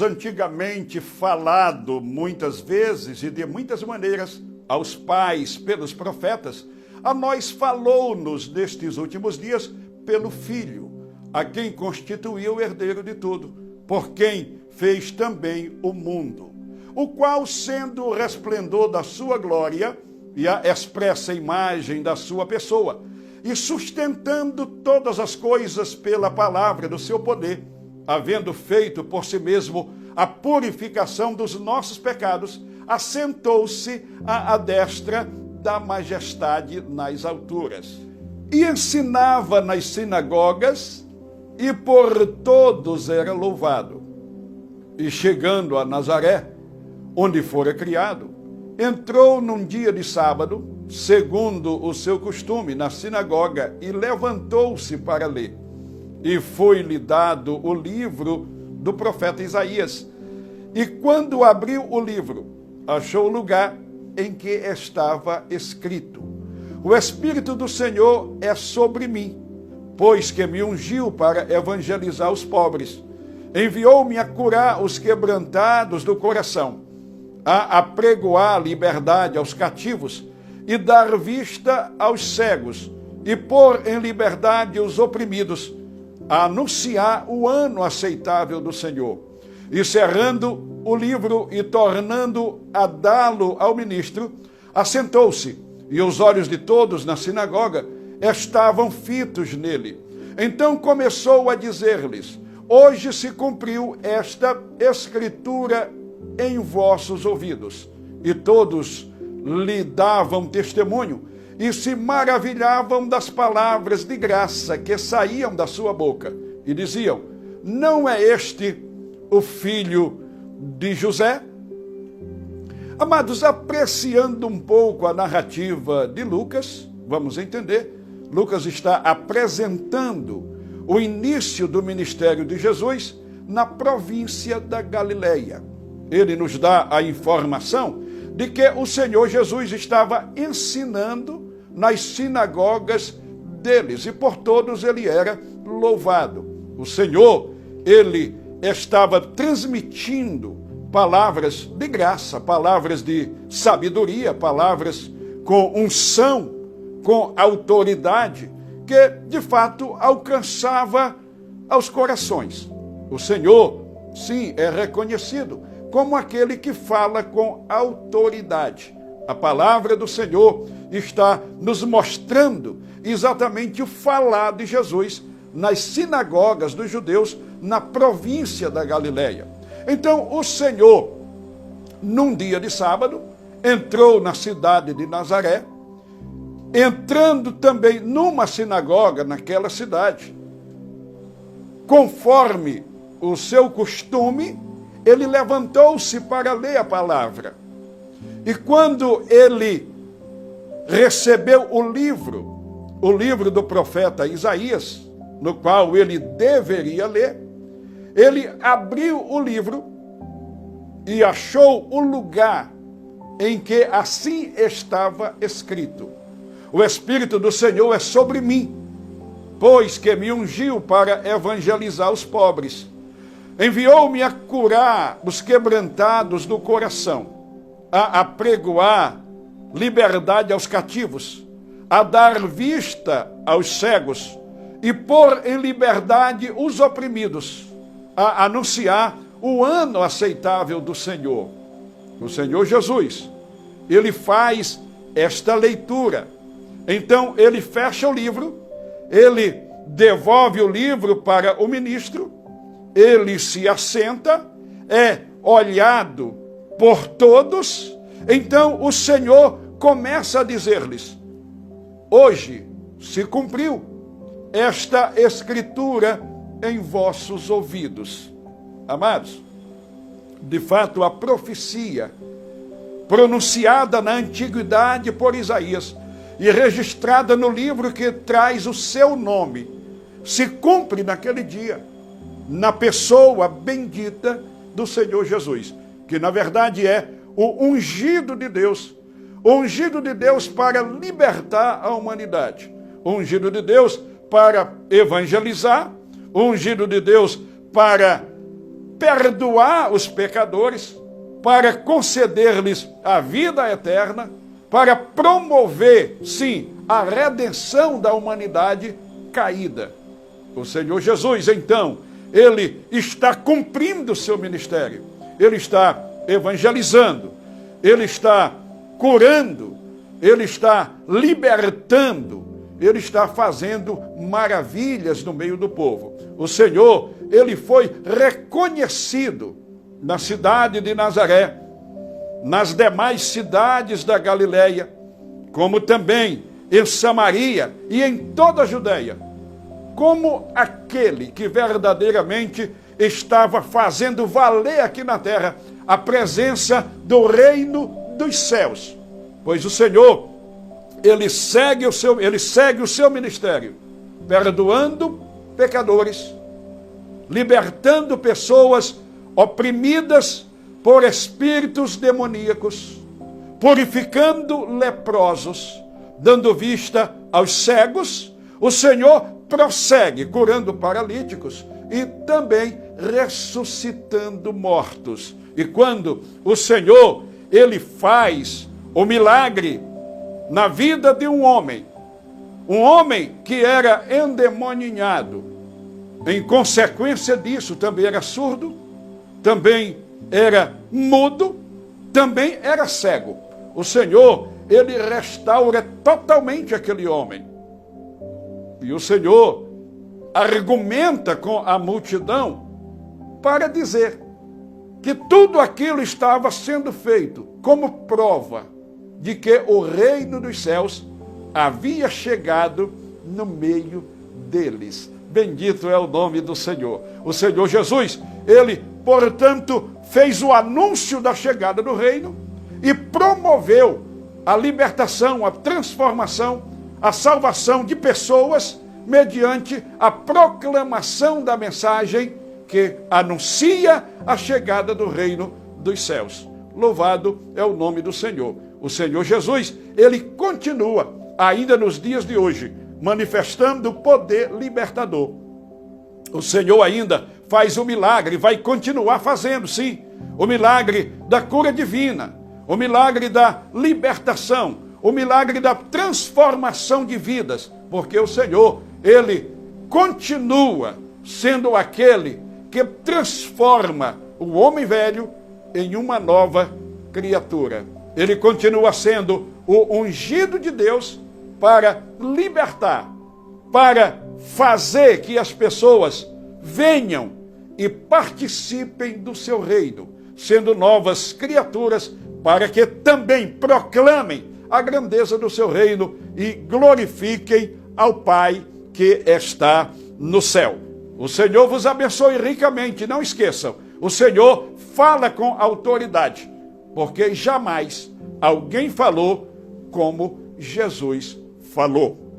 antigamente falado muitas vezes e de muitas maneiras aos pais pelos profetas, a nós falou-nos nestes últimos dias pelo Filho, a quem constituiu o herdeiro de tudo, por quem fez também o mundo, o qual, sendo o resplendor da sua glória e a expressa imagem da sua pessoa, e sustentando todas as coisas pela palavra do seu poder, havendo feito por si mesmo a purificação dos nossos pecados, assentou-se à destra da majestade nas alturas. E ensinava nas sinagogas, e por todos era louvado. E chegando a Nazaré, onde fora criado, entrou num dia de sábado, segundo o seu costume, na sinagoga, e levantou-se para ler. E foi-lhe dado o livro do profeta Isaías. E quando abriu o livro, achou o lugar em que estava escrito: O Espírito do Senhor é sobre mim, pois que me ungiu para evangelizar os pobres. Enviou-me a curar os quebrantados do coração, a apregoar liberdade aos cativos e dar vista aos cegos, e pôr em liberdade os oprimidos, a anunciar o ano aceitável do Senhor. E cerrando o livro e tornando a dá-lo ao ministro, assentou-se, e os olhos de todos na sinagoga estavam fitos nele. Então começou a dizer-lhes: Hoje se cumpriu esta escritura em vossos ouvidos. E todos lhe davam testemunho e se maravilhavam das palavras de graça que saíam da sua boca. E diziam: Não é este o filho de José? Amados, apreciando um pouco a narrativa de Lucas, vamos entender, Lucas está apresentando o início do ministério de Jesus na província da Galileia. Ele nos dá a informação de que o Senhor Jesus estava ensinando nas sinagogas deles, e por todos ele era louvado. O Senhor, ele estava transmitindo palavras de graça, palavras de sabedoria, palavras com unção, com autoridade, que de fato alcançava aos corações. O Senhor, sim, é reconhecido como aquele que fala com autoridade. A palavra do Senhor está nos mostrando exatamente o falar de Jesus nas sinagogas dos judeus na província da Galileia. Então, o Senhor, num dia de sábado, entrou na cidade de Nazaré, entrando também numa sinagoga naquela cidade. Conforme o seu costume, ele levantou-se para ler a palavra. E quando ele recebeu o livro do profeta Isaías, no qual ele deveria ler, ele abriu o livro e achou o lugar em que assim estava escrito: O Espírito do Senhor é sobre mim, pois que me ungiu para evangelizar os pobres. Enviou-me a curar os quebrantados do coração, a apregoar liberdade aos cativos, a dar vista aos cegos e pôr em liberdade os oprimidos, a anunciar o ano aceitável do Senhor. O Senhor Jesus, ele faz esta leitura. Então ele fecha o livro, ele devolve o livro para o ministro, ele se assenta, é olhado por todos. Então o Senhor começa a dizer-lhes: Hoje se cumpriu esta escritura em vossos ouvidos. Amados, de fato a profecia pronunciada na antiguidade por Isaías e registrada no livro que traz o seu nome, se cumpre naquele dia, na pessoa bendita do Senhor Jesus, que na verdade é o ungido de Deus, o ungido de Deus para libertar a humanidade, o ungido de Deus para evangelizar, o ungido de Deus para perdoar os pecadores, para conceder-lhes a vida eterna, para promover, sim, a redenção da humanidade caída. O Senhor Jesus, então, ele está cumprindo o seu ministério. Ele está evangelizando, ele está curando, ele está libertando, ele está fazendo maravilhas no meio do povo. O Senhor, ele foi reconhecido na cidade de Nazaré, nas demais cidades da Galileia, como também em Samaria e em toda a Judeia, como aquele que verdadeiramente estava fazendo valer aqui na terra a presença do reino dos céus. Pois o Senhor, ele segue o seu ministério, perdoando pecadores, libertando pessoas oprimidas por espíritos demoníacos, purificando leprosos, dando vista aos cegos. O Senhor prossegue curando paralíticos e também ressuscitando mortos. E quando o Senhor, ele faz o milagre na vida de um homem que era endemoninhado, em consequência disso também era surdo, também era mudo, também era cego. O Senhor, ele restaura totalmente aquele homem. E o Senhor argumenta com a multidão para dizer que tudo aquilo estava sendo feito como prova de que o reino dos céus havia chegado no meio deles. Bendito é o nome do Senhor. O Senhor Jesus, ele, portanto, fez o anúncio da chegada do reino e promoveu a libertação, a transformação, a salvação de pessoas mediante a proclamação da mensagem que anuncia a chegada do reino dos céus. Louvado é o nome do Senhor. O Senhor Jesus, ele continua, ainda nos dias de hoje, manifestando o poder libertador. O Senhor ainda faz o milagre, vai continuar fazendo, sim, o milagre da cura divina, o milagre da libertação, o milagre da transformação de vidas, porque o Senhor, ele continua sendo aquele que transforma o homem velho em uma nova criatura. Ele continua sendo o ungido de Deus para libertar, para fazer que as pessoas venham e participem do seu reino, sendo novas criaturas, para que também proclamem a grandeza do seu reino e glorifiquem ao Pai que está no céu. O Senhor vos abençoe ricamente. Não esqueçam, o Senhor fala com autoridade, porque jamais alguém falou como Jesus falou.